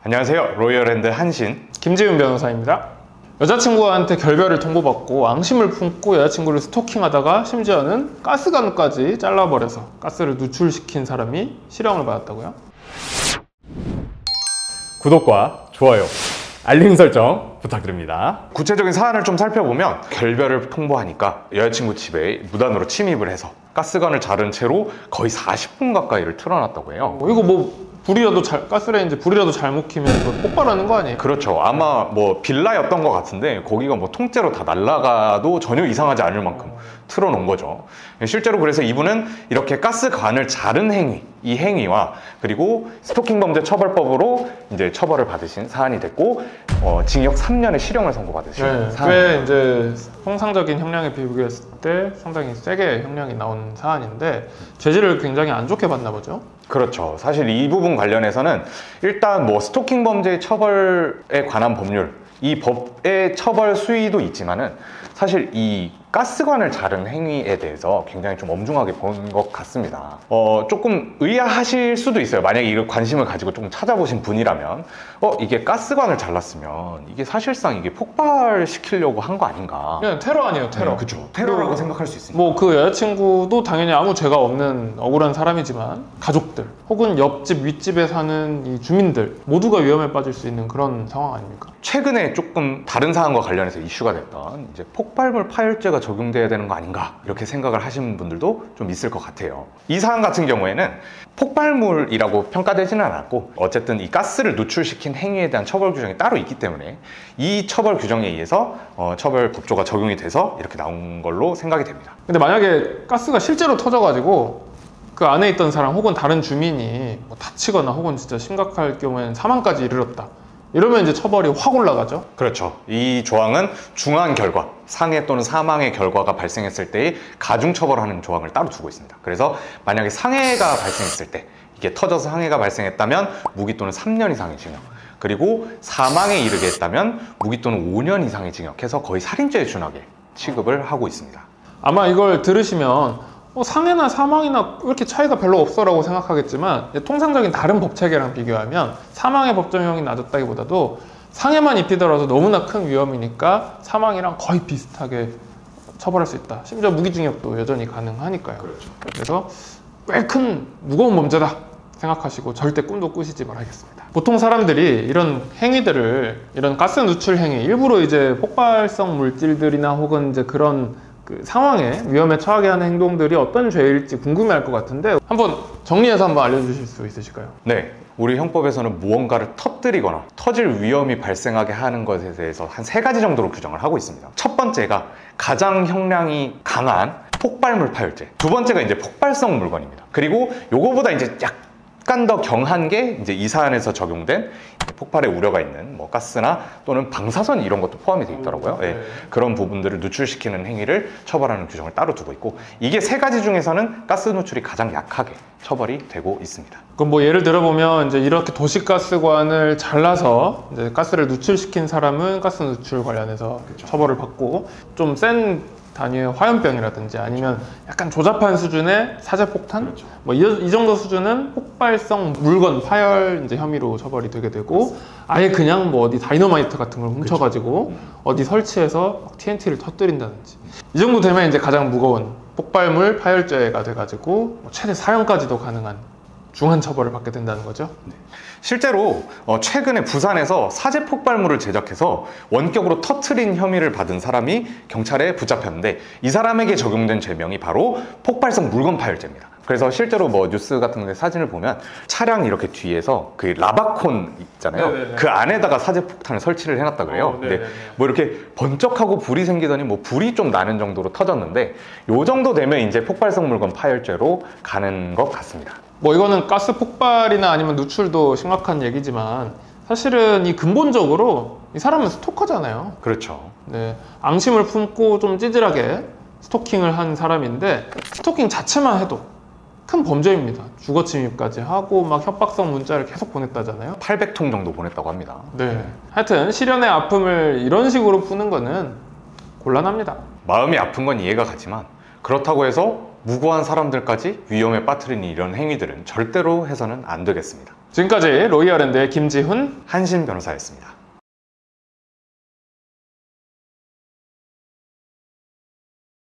안녕하세요. 로이어랜드 한신 김지훈 변호사입니다. 여자친구한테 결별을 통보받고 앙심을 품고 여자친구를 스토킹하다가 심지어는 가스관까지 잘라버려서 가스를 누출시킨 사람이 실형을 받았다고요? 구독과 좋아요, 알림 설정 부탁드립니다. 구체적인 사안을 좀 살펴보면 결별을 통보하니까 여자친구 집에 무단으로 침입을 해서 가스관을 자른 채로 거의 40분 가까이를 틀어놨다고 해요. 이거 뭐 가스레인지 불이라도 잘못 키면 이거 폭발하는 거 아니에요? 그렇죠. 아마 뭐 빌라였던 것 같은데 거기가 뭐 통째로 다 날아가도 전혀 이상하지 않을 만큼 틀어놓은 거죠. 실제로 그래서 이분은 이렇게 가스관을 자른 행위, 이 행위와 그리고 스토킹 범죄 처벌법으로 이제 처벌을 받으신 사안이 됐고 징역 3년의 실형을 선고받으신 사안. 꽤 이제 통상적인 형량에 비교했을 때 상당히 세게 형량이 나온 사안인데 죄질을 굉장히 안 좋게 봤나 보죠? 그렇죠. 사실 이 부분 관련해서는 일단 뭐 스토킹 범죄 처벌에 관한 법률, 이 법의 처벌 수위도 있지만은 사실 이 가스관을 자른 행위에 대해서 굉장히 좀 엄중하게 본 것 같습니다. 조금 의아하실 수도 있어요. 만약에 이걸 관심을 가지고 조금 찾아보신 분이라면 이게 가스관을 잘랐으면 이게 사실상 이게 폭발시키려고 한 거 아닌가. 그냥 테러 아니에요, 테러. 그렇죠. 테러라고 생각할 수 있습니다. 뭐 그 여자친구도 당연히 아무 죄가 없는 억울한 사람이지만 가족들 혹은 옆집 윗집에 사는 이 주민들 모두가 위험에 빠질 수 있는 그런 상황 아닙니까? 최근에 조금 다른 사안과 관련해서 이슈가 됐던 이제 폭발물 파열죄가 적용돼야 되는 거 아닌가 이렇게 생각을 하시는 분들도 좀 있을 것 같아요. 이 사안 같은 경우에는 폭발물이라고 평가되지는 않았고 어쨌든 이 가스를 누출시킨 행위에 대한 처벌 규정이 따로 있기 때문에 이 처벌 규정에 의해서 처벌 법조가 적용이 돼서 이렇게 나온 걸로 생각이 됩니다. 근데 만약에 가스가 실제로 터져가지고 그 안에 있던 사람 혹은 다른 주민이 뭐 다치거나 혹은 진짜 심각할 경우에는 사망까지 이르렀다. 이러면 이제 처벌이 확 올라가죠? 그렇죠. 이 조항은 중한 결과, 상해 또는 사망의 결과가 발생했을 때의 가중 처벌하는 조항을 따로 두고 있습니다. 그래서 만약에 상해가 발생했을 때 이게 터져서 상해가 발생했다면 무기 또는 3년 이상의 징역, 그리고 사망에 이르게 했다면 무기 또는 5년 이상의 징역해서 거의 살인죄에 준하게 취급을 하고 있습니다. 아마 이걸 들으시면 상해나 사망이나 이렇게 차이가 별로 없어라고 생각하겠지만 통상적인 다른 법 체계랑 비교하면 사망의 법정형이 낮았다기보다도 상해만 입히더라도 너무나 큰 위험이니까 사망이랑 거의 비슷하게 처벌할 수 있다. 심지어 무기징역도 여전히 가능하니까요. 그렇죠. 그래서 꽤 큰 무거운 범죄다 생각하시고 절대 꿈도 꾸시지 말아야겠습니다. 보통 사람들이 이런 행위들을 이런 가스 누출 행위 일부러 이제 폭발성 물질들이나 혹은 이제 그런 그 상황에 위험에 처하게 하는 행동들이 어떤 죄일지 궁금해할 것 같은데 한번 정리해서 한번 알려주실 수 있으실까요? 네, 우리 형법에서는 무언가를 터뜨리거나 터질 위험이 발생하게 하는 것에 대해서 한 3가지 정도로 규정을 하고 있습니다. 첫 번째가 가장 형량이 강한 폭발물 파열죄, 두 번째가 이제 폭발성 물건입니다. 그리고 요거보다 이제 약간 더 경한 게 이제 이 사안에서 적용된 폭발의 우려가 있는 뭐 가스나 또는 방사선 이런 것도 포함이 되어 있더라고요. 네. 그런 부분들을 누출시키는 행위를 처벌하는 규정을 따로 두고 있고 이게 3가지 중에서는 가스 누출이 가장 약하게 처벌이 되고 있습니다. 그럼 뭐 예를 들어보면 이제 이렇게 도시가스관을 잘라서 이제 가스를 누출시킨 사람은 가스 누출 관련해서 그렇죠. 처벌을 받고 좀 센 단위의 화염병이라든지 아니면 약간 조잡한 수준의 사제폭탄 그렇죠. 뭐 이 정도 수준은 폭발성 물건 파열 이제 혐의로 처벌이 되게 되고 아예 그냥 뭐 어디 다이너마이트 같은 걸 훔쳐가지고 어디 설치해서 막 TNT를 터뜨린다든지 이 정도 되면 이제 가장 무거운 폭발물 파열죄가 돼가지고 최대 사형까지도 가능한 중한 처벌을 받게 된다는 거죠. 네. 실제로 최근에 부산에서 사제 폭발물을 제작해서 원격으로 터트린 혐의를 받은 사람이 경찰에 붙잡혔는데 이 사람에게 적용된 죄명이 바로 폭발성 물건 파열죄입니다. 그래서 실제로 뭐 뉴스 같은 데 사진을 보면 차량 이렇게 뒤에서 그 라바콘 있잖아요. 네네네. 그 안에다가 사제 폭탄을 설치를 해놨다 그래요. 근데 뭐 이렇게 번쩍하고 불이 생기더니 뭐 불이 좀 나는 정도로 터졌는데 요 정도 되면 이제 폭발성 물건 파열죄로 가는 것 같습니다. 뭐 이거는 가스 폭발이나 아니면 누출도 심각한 얘기지만 사실은 이 근본적으로 이 사람은 스토커잖아요. 그렇죠. 네, 앙심을 품고 좀 찌질하게 스토킹을 한 사람인데 스토킹 자체만 해도 큰 범죄입니다. 주거 침입까지 하고 막 협박성 문자를 계속 보냈다잖아요. 800통 정도 보냈다고 합니다. 네, 하여튼 시련의 아픔을 이런 식으로 푸는 거는 곤란합니다. 마음이 아픈 건 이해가 가지만 그렇다고 해서 무고한 사람들까지 위험에 빠뜨리는 이런 행위들은 절대로 해서는 안 되겠습니다. 지금까지 로이어랜드의 김지훈 한신 변호사였습니다.